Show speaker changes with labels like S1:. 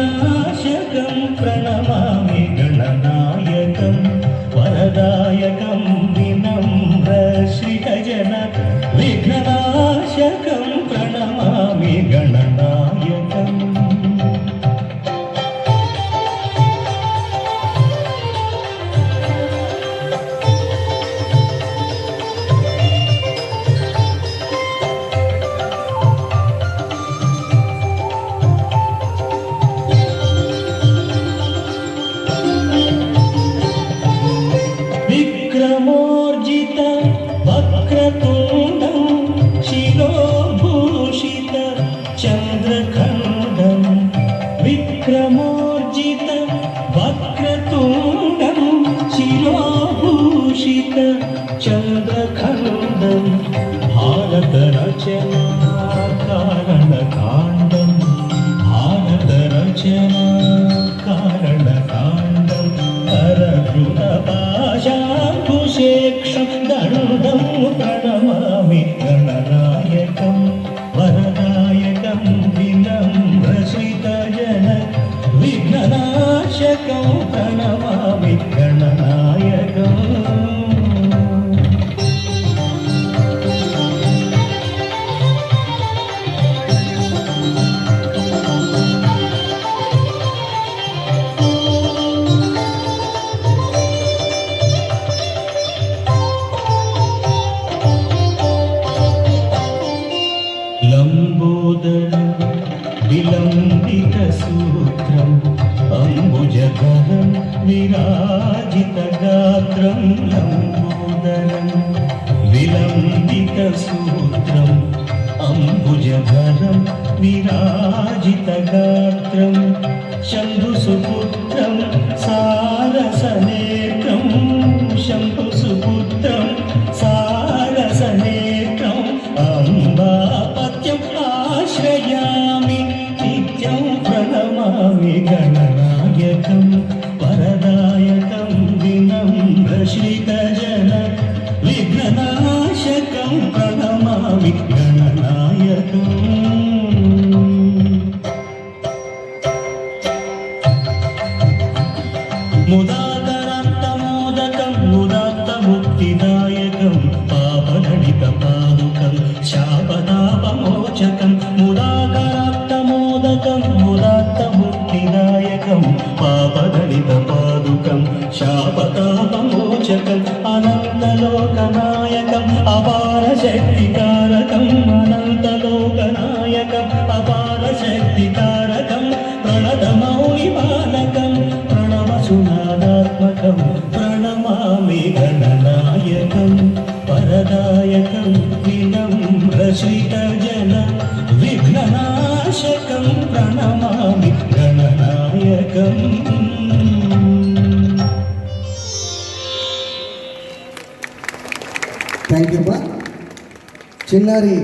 S1: विघ्ननाशकं प्रणमामि गणनायकं वरदायकं विनम्रश्रितजन विघ्ननाशकं प्रणमामि गणनायकम् विक्रमोर्जित वक्रतुण्डं शिरोभूषित चन्द्रखण्डं विक्रमोर्जित वक्रतुण्डं शिरोभूषित चन्द्रखण्डं भारतरचना कारणकाण्डं भारतरचना कारणकाण्डं करकृतपाशाङ्कुशेक्षं दण्डं प्रणमामि गणनायकं वरदायकं विनम्रश्रितजन विघ्ननाशकं प्रणमामि गणनायकम् लंबोदरं विलम्बितसूत्रम् अम्बुजधरं विराजितगात्रं लंबोदरं विलम्बितसूत्रम् अम्बुजधरं विराजितगात्रं शम्भुसुपुत्रं सारसनेत्रं शम्भुसुपुत्रं सारसनेत्रम् अम्बापत्यम् आश्रयामि नित्यं प्रणमामि गणनायकं वरदायकं विनम्रश्रितजन विघ्ननाशकं प्रणमामि गणनायकम् मुदाकरान्तमोदकं मुदात्तमुक्तिदायकं पापदलितपादुकं शापदापमोचकं मुदाकरान्तमोदकं मुदात्तमुक्तिदायकं पापदलितपादुकं शापतापमोचकम् अनन्तलोकनायकम् अपारशक्तिकारकम् अनन्तलोकनायकम् अपारशक्तिकारकं प्रणतमौलिबालकं प्रणवसुनादात्मकं प्रणमामि गणनायकं वरदायकं विनम्रश्रितजन विघ्ननाशकं प्रणमामि गणनायकम्
S2: థ్యాంక్ యూ అమ్మా. చిన్నారి